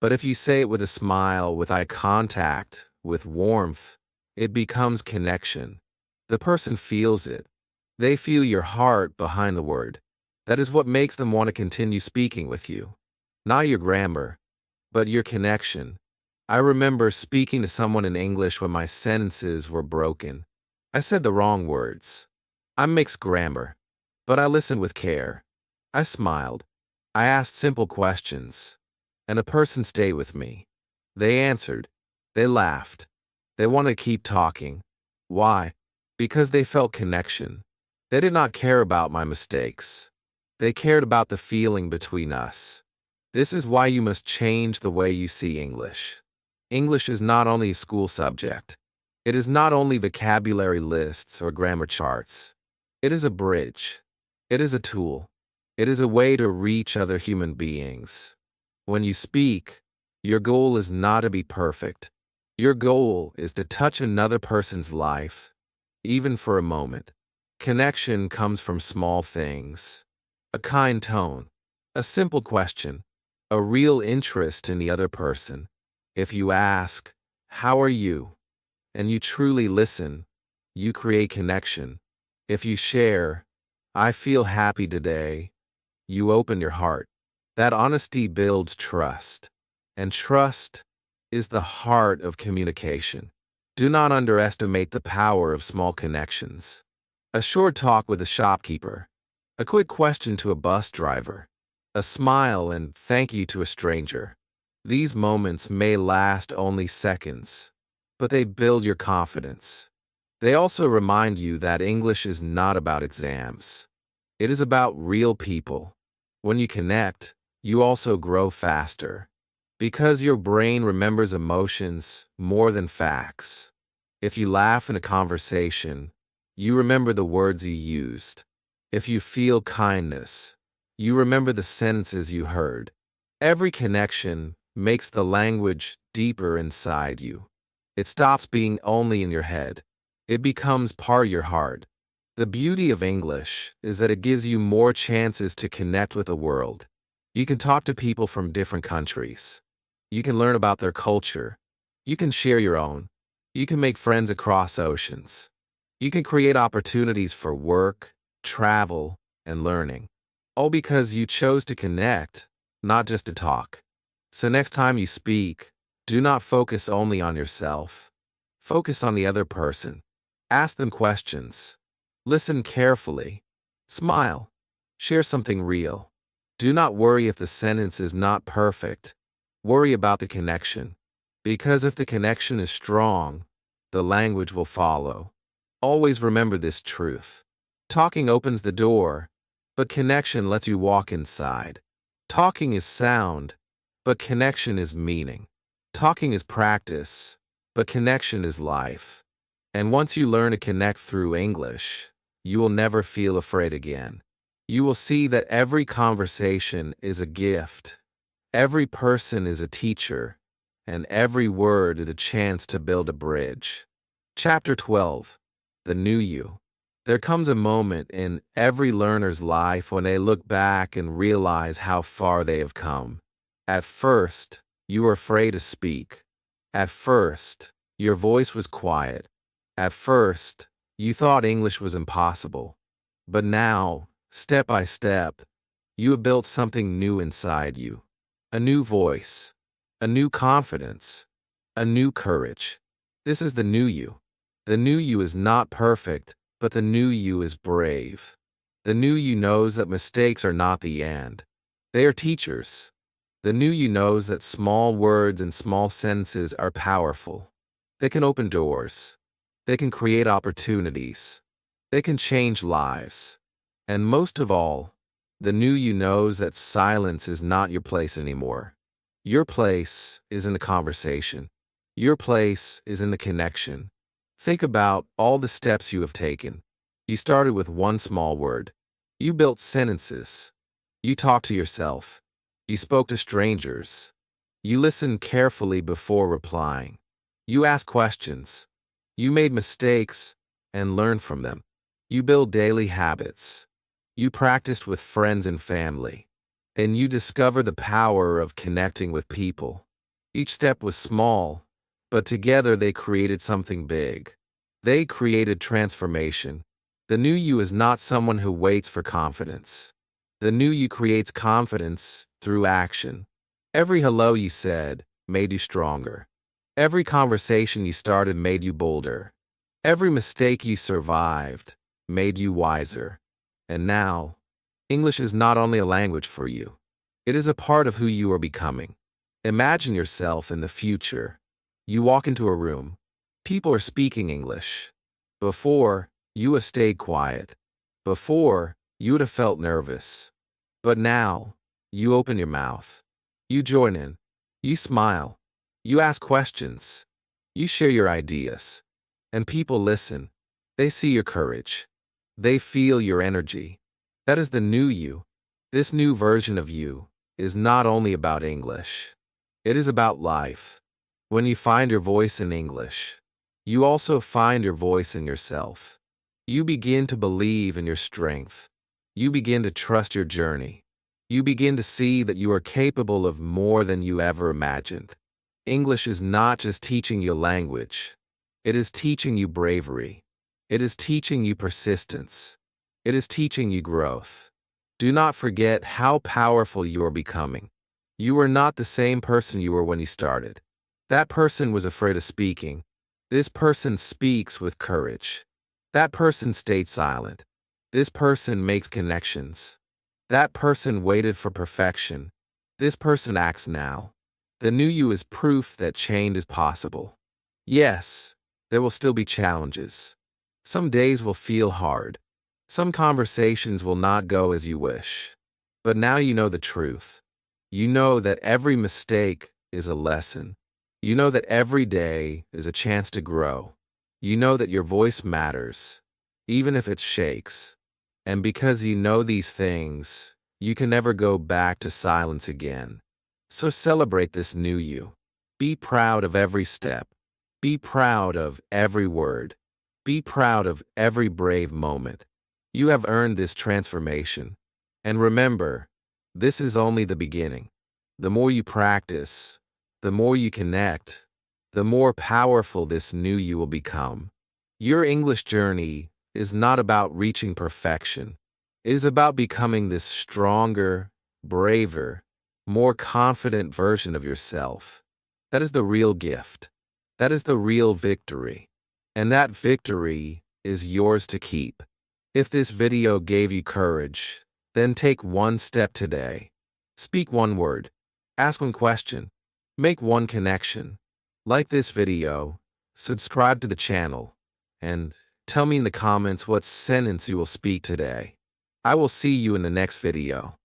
But if you say it with a smile, with eye contact, with warmth, it becomes connection. The person feels it. They feel your heart behind the word. That is what makes them want to continue speaking with you. Not your grammar, but your connection. I remember speaking to someone in English when my sentences were broken. I said the wrong words. I mixed grammar, but I listened with care. I smiled. I asked simple questions, and a person stayed with me. They answered. They laughed. They wanted to keep talking. Why? Because they felt connection. They did not care about my mistakes. They cared about the feeling between us. This is why you must change the way you see English. English is not only a school subject. It is not only vocabulary lists or grammar charts. It is a bridge. It is a tool. It is a way to reach other human beings. When you speak, your goal is not to be perfect. Your goal is to touch another person's life, even for a moment. Connection comes from small things. A kind tone, a simple question, a real interest in the other person. If you ask, "How are you?" and you truly listen, you create connection. If you share, "I feel happy today," you open your heart. That honesty builds trust. And trust is the heart of communication. Do not underestimate the power of small connections. A short talk with a shopkeeper, a quick question to a bus driver, a smile and thank you to a stranger. These moments may last only seconds, but they build your confidence. They also remind you that English is not about exams. It is about real people. When you connect, you also grow faster. Because your brain remembers emotions more than facts. If you laugh in a conversation, you remember the words you used. If you feel kindness, you remember the sentences you heard. Every connection makes the language deeper inside you. It stops being only in your head. It becomes part of your heart. The beauty of English is that it gives you more chances to connect with the world. You can talk to people from different countries. You can learn about their culture. You can share your own. You can make friends across oceans. You can create opportunities for work, travel, and learning. All because you chose to connect, not just to talk. So next time you speak, do not focus only on yourself. Focus on the other person. Ask them questions. Listen carefully. Smile. Share something real. Do not worry if the sentence is not perfect. Worry about the connection. Because if the connection is strong, the language will follow. Always remember this truth. Talking opens the door, but connection lets you walk inside. Talking is sound, but connection is meaning. Talking is practice, but connection is life. And once you learn to connect through English, you will never feel afraid again. You will see that every conversation is a gift. Every person is a teacher, and every word is a chance to build a bridge. Chapter 12. The New You. There comes a moment in every learner's life when they look back and realize how far they have come. At first, you were afraid to speak. At first, your voice was quiet. At first, you thought English was impossible. But now, step by step, you have built something new inside you. A new voice, a new confidence, a new courage. This is the new you. The new you is not perfect, but the new you is brave. The new you knows that mistakes are not the end. They are teachers. The new you knows that small words and small sentences are powerful. They can open doors. They can create opportunities. They can change lives. And most of all, the new you knows that silence is not your place anymore. Your place is in the conversation. Your place is in the connection. Think about all the steps you have taken. You started with one small word. You built sentences. You talked to yourself. You spoke to strangers. You listened carefully before replying. You asked questions. You made mistakes and learned from them. You build daily habits. You practiced with friends and family, and you discover the power of connecting with people. Each step was small, but together they created something big. They created transformation. The new you is not someone who waits for confidence. The new you creates confidence through action. Every hello you said made you stronger. Every conversation you started made you bolder. Every mistake you survived made you wiser. And now, English is not only a language for you. It is a part of who you are becoming. Imagine yourself in the future. You walk into a room. People are speaking English. Before, you have stayed quiet. Before, you would have felt nervous. But now, you open your mouth. You join in. You smile. You ask questions. You share your ideas. And people listen. They see your courage. They feel your energy. That is the new you. This new version of you is not only about English. It is about life. When you find your voice in English, you also find your voice in yourself. You begin to believe in your strength. You begin to trust your journey. You begin to see that you are capable of more than you ever imagined. English is not just teaching you language. It is teaching you bravery. It is teaching you persistence. It is teaching you growth. Do not forget how powerful you are becoming. You are not the same person you were when you started. That person was afraid of speaking. This person speaks with courage. That person stayed silent. This person makes connections. That person waited for perfection. This person acts now. The new you is proof that change is possible. Yes, there will still be challenges. Some days will feel hard. Some conversations will not go as you wish. But now you know the truth. You know that every mistake is a lesson. You know that every day is a chance to grow. You know that your voice matters, even if it shakes. And because you know these things, you can never go back to silence again. So celebrate this new you. Be proud of every step. Be proud of every word. Be proud of every brave moment. You have earned this transformation. And remember, this is only the beginning. The more you practice, the more you connect, the more powerful this new you will become. Your English journey is not about reaching perfection. It is about becoming this stronger, braver, more confident version of yourself. That is the real gift. That is the real victory. And that victory is yours to keep. If this video gave you courage, then take one step today. Speak one word. Ask one question. Make one connection. Like this video, subscribe to the channel, and tell me in the comments what sentence you will speak today. I will see you in the next video.